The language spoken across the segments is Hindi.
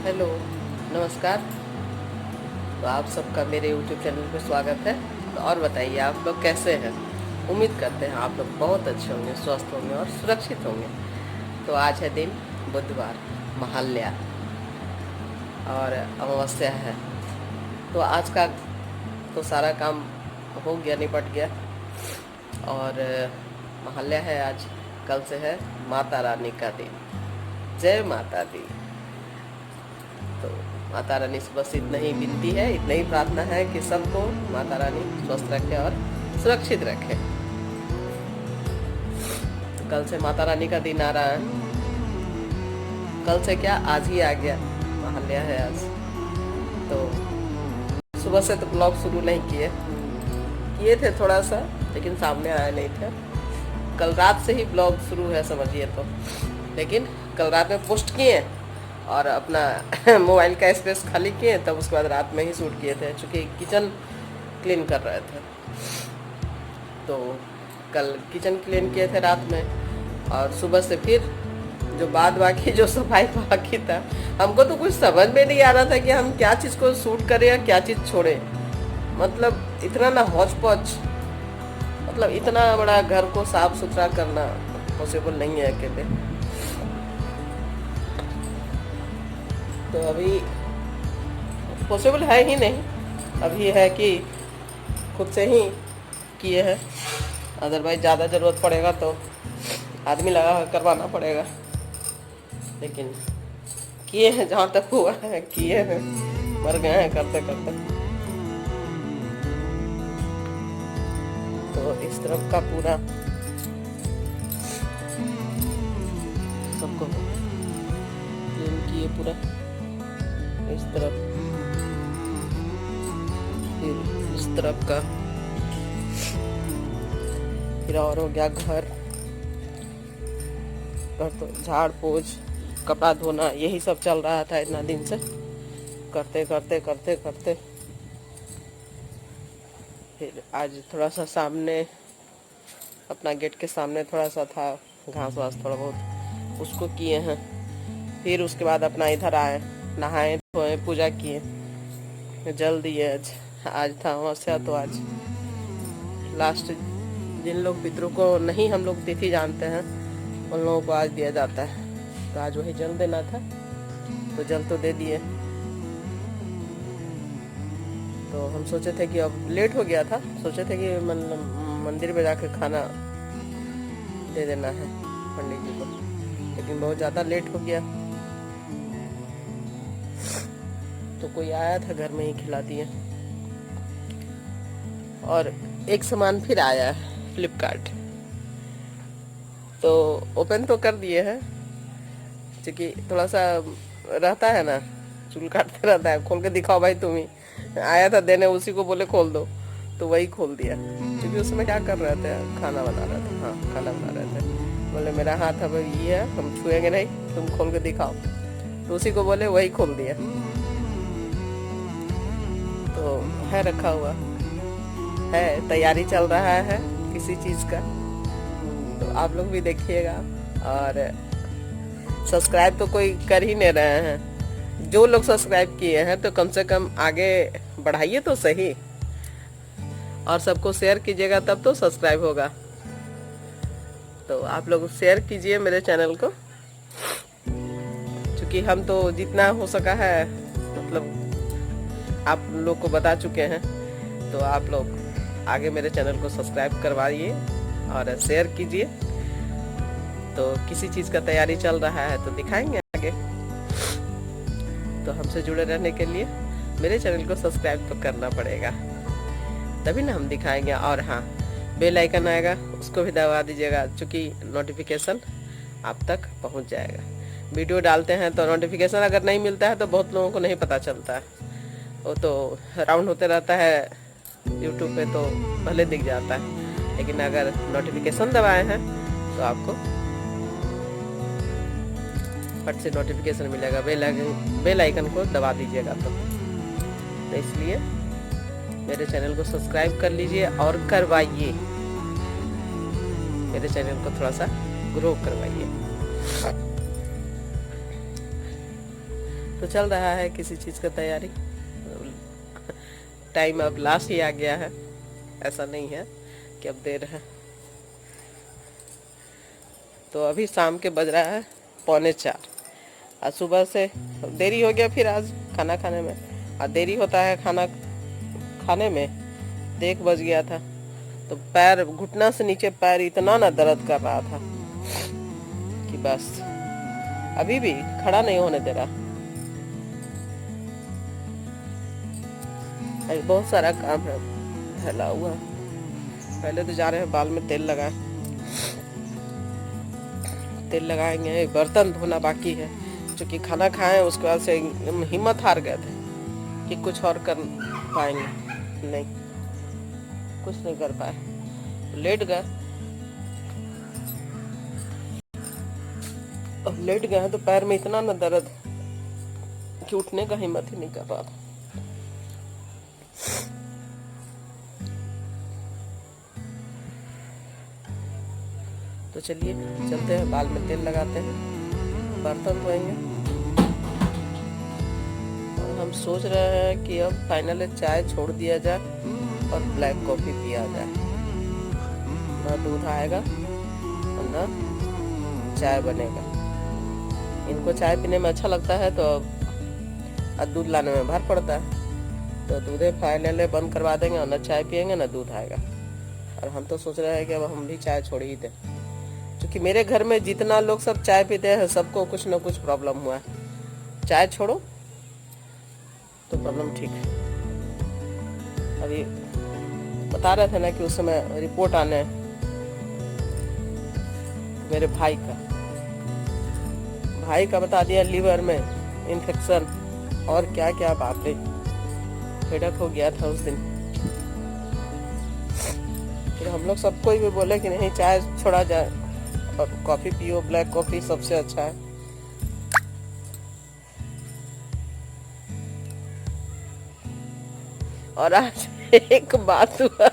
हेलो, नमस्कार। तो आप सबका मेरे यूट्यूब चैनल पे स्वागत है। तो और बताइए आप लोग कैसे हैं। उम्मीद करते हैं आप लोग बहुत अच्छे होंगे, स्वस्थ होंगे और सुरक्षित होंगे। तो आज है दिन बुधवार, महाल्या और अमावस्या है। तो आज का तो सारा काम हो गया, निपट गया। और महाल्या है आज। कल से है माता रानी का दिन। जय माता दी। तो माता रानी से बस इतना ही विनती है, इतना ही प्रार्थना है कि सबको माता रानी स्वस्थ रखे और सुरक्षित रखे। तो कल से माता रानी का दिन आ रहा है। कल से क्या, आज ही आ गया, महाल्या है आज। तो सुबह से तो ब्लॉग शुरू नहीं किए थे थोड़ा सा, लेकिन सामने आया नहीं था। कल रात से ही ब्लॉग शुरू है समझिए तो, लेकिन कल रात में पोस्ट किए और अपना मोबाइल का स्पेस खाली किए, तब उसके बाद रात में ही शूट किए थे, क्योंकि किचन क्लीन कर रहे थे। तो कल किचन क्लीन किए थे रात में, और सुबह से फिर जो बाद बाकी जो सफाई बाकी था, हमको तो कुछ समझ में नहीं आ रहा था कि हम क्या चीज़ को शूट करें या क्या चीज़ छोड़े। मतलब इतना ना हौच पौच, मतलब इतना बड़ा घर को साफ सुथरा करना पॉसिबल नहीं है अकेले। तो अभी पॉसिबल है ही नहीं। अभी है कि खुद से ही किए हैं, अदरवाइज ज़्यादा ज़रूरत पड़ेगा तो आदमी लगा करवाना पड़ेगा। लेकिन किए हैं, जहाँ तक हुआ है किए हैं, मर गए हैं करते करते। तो इस तरफ का पूरा सबको क्लीन किए पूरा, इस तरफ, फिर इस तरफ का, फिर और हो गया घर तो झाड़ पोछ कपड़ा धोना, यही सब चल रहा था इतना दिन से। करते करते करते करते फिर आज थोड़ा सा सामने, अपना गेट के सामने थोड़ा सा था घास वास थोड़ा बहुत, उसको किए हैं। फिर उसके बाद अपना इधर आए, नहाए धोए, पूजा किए, जल दिए। आज था अमावस्या, तो आज लास्ट, जिन लोग पितरों को नहीं हम लोग तिथि जानते हैं उन लोगों को आज दिया जाता है। तो आज वही जल देना था, तो जल तो दे दिए। तो हम सोचे थे कि अब लेट हो गया था, सोचे थे कि मंदिर में जाके खाना दे देना है पंडित जी को, लेकिन बहुत ज़्यादा लेट हो गया। तो कोई आया था, घर में ही खिला दिए। और एक सामान फिर आया है फ्लिपकार्ट, तो ओपन तो कर दिए हैं, क्योंकि थोड़ा सा रहता है ना, चूल काटते रहता है, खोल के दिखाओ भाई तुम ही। आया था देने, उसी को बोले खोल दो, तो वही खोल दिया। क्योंकि उसमें क्या कर रहे थे, खाना बना रहे थे। हाँ, खाना बना रहे थे। बोले मेरा हाथ अब ये है, हम छुएंगे नहीं, तुम खोल के दिखाओ। तो उसी को बोले, वही खोल दिया। तो है रखा हुआ है, तैयारी चल रहा है किसी चीज़ का। तो आप लोग भी देखिएगा। और सब्सक्राइब तो कोई कर ही नहीं रहे हैं। जो लोग सब्सक्राइब किए हैं तो कम से कम आगे बढ़ाइए तो सही, और सबको शेयर कीजिएगा, तब तो सब्सक्राइब होगा। तो आप लोग शेयर कीजिए मेरे चैनल को, क्योंकि हम तो जितना हो सका है, मतलब आप लोग को बता चुके हैं। तो आप लोग आगे मेरे चैनल को सब्सक्राइब करवाइए और शेयर कीजिए। तो किसी चीज़ का तैयारी चल रहा है तो दिखाएंगे आगे। तो हमसे जुड़े रहने के लिए मेरे चैनल को सब्सक्राइब तो करना पड़ेगा, तभी ना हम दिखाएंगे। और हाँ, बेल आइकन आएगा, उसको भी दबा दीजिएगा, क्योंकि नोटिफिकेशन आप तक पहुंच जाएगा। वीडियो डालते हैं तो नोटिफिकेशन अगर नहीं मिलता है तो बहुत लोगों को नहीं पता चलता है, वो तो राउंड होते रहता है यूट्यूब पे, तो पहले दिख जाता है। लेकिन अगर नोटिफिकेशन दबाए हैं तो आपको फट से नोटिफिकेशन मिलेगा। बेल आइकन को दबा दीजिएगा तो इसलिए मेरे चैनल को सब्सक्राइब कर लीजिए और करवाइए, मेरे चैनल को थोड़ा सा ग्रो करवाइए। तो तो चल रहा है किसी चीज़ का तैयारी। टाइम अब लास्ट ही आ गया है, ऐसा नहीं है कि अब देर है। तो अभी शाम के बज रहा है 3:45। आज सुबह से देरी हो गया फिर आज खाना खाने में। और देरी होता है खाना खाने में, 1 बज गया था। तो पैर, घुटना से नीचे पैर इतना ना दर्द कर रहा था कि बस अभी भी खड़ा नहीं होने दे रहा। बहुत सारा काम है फैला हुआ। पहले तो जा रहे हैं बाल में तेल लगाएंगे। बर्तन धोना बाकी है, क्योंकि खाना खाए उसके बाद से हिम्मत हार गए थे कि कुछ और कर पाएंगे। नहीं, कुछ नहीं कर पाए, लेट गए। अब लेट गए तो पैर में इतना न दर्द कि उठने का हिम्मत ही नहीं कर रहा था। तो चलिए चलते हैं, बाल में तेल लगाते हैं, बर्तन धोएंगे। और हम सोच रहे हैं कि अब फाइनल चाय छोड़ दिया जाए और ब्लैक कॉफी पिया जाए। ना दूध आएगा और ना चाय बनेगा। इनको चाय पीने में अच्छा लगता है तो अब दूध लाने में भार पड़ता है। तो दूधे फाइनल बंद करवा देंगे और ना चाय पियेंगे ना दूध आएगा। और हम तो सोच रहे हैं कि अब हम भी चाय छोड़ ही दें, क्योंकि मेरे घर में जितना लोग सब चाय पीते हैं सबको कुछ ना कुछ प्रॉब्लम हुआ है। चाय छोड़ो तो प्रॉब्लम ठीक है। अभी बता रहे थे ना कि उस समय रिपोर्ट आने मेरे भाई का बता दिया, लीवर में इन्फेक्शन और क्या क्या बातें। हेडेक हो गया था उस दिन। फिर हम लोग सबको ही भी बोले कि नहीं, चाय छोड़ा जाए और कॉफी पियो, ब्लैक कॉफी सबसे अच्छा है। और आज एक बात हुआ,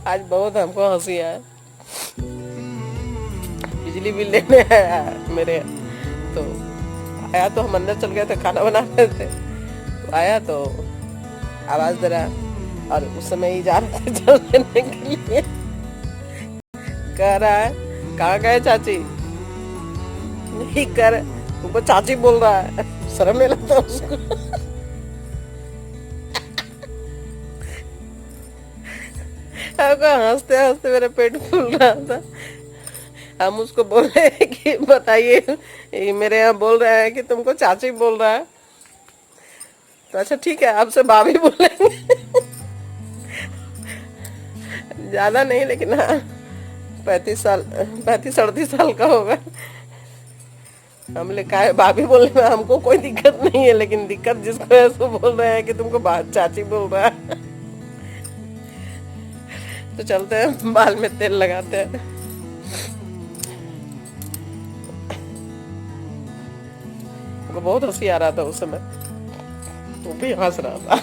आज बहुत हमको हंसी आया। बिजली बिल लेने आया मेरे, तो आया तो हम अंदर चल गए थे, खाना बना रहे थे। तो आया तो आवाज दे रहा, और उस समय ही जा रहे थे जल देने के लिए। कह रहा है, कहाँ गए चाची? नहीं कर, वो चाची बोल रहा है, शर्म नहीं लगता उसको। हंसते हंसते मेरा पेट फूल रहा था। हम उसको बोल रहे हैं कि बताइए, मेरे यहाँ बोल रहे हैं कि तुमको चाची बोल रहा है। तो अच्छा ठीक है, आपसे भाभी बोलेंगे। ज्यादा नहीं, लेकिन हाँ 35-38 साल का होगा। हम लिखा है भाभी बोलने में हमको कोई दिक्कत नहीं है, लेकिन दिक्कत जिसको है उसको बोल रहे हैं कि तुमको चाची बोल रहा है। तो चलते हैं, बाल में तेल लगाते हैं। बहुत हंसी आ रहा था उस समय, वो भी हंस रहा था।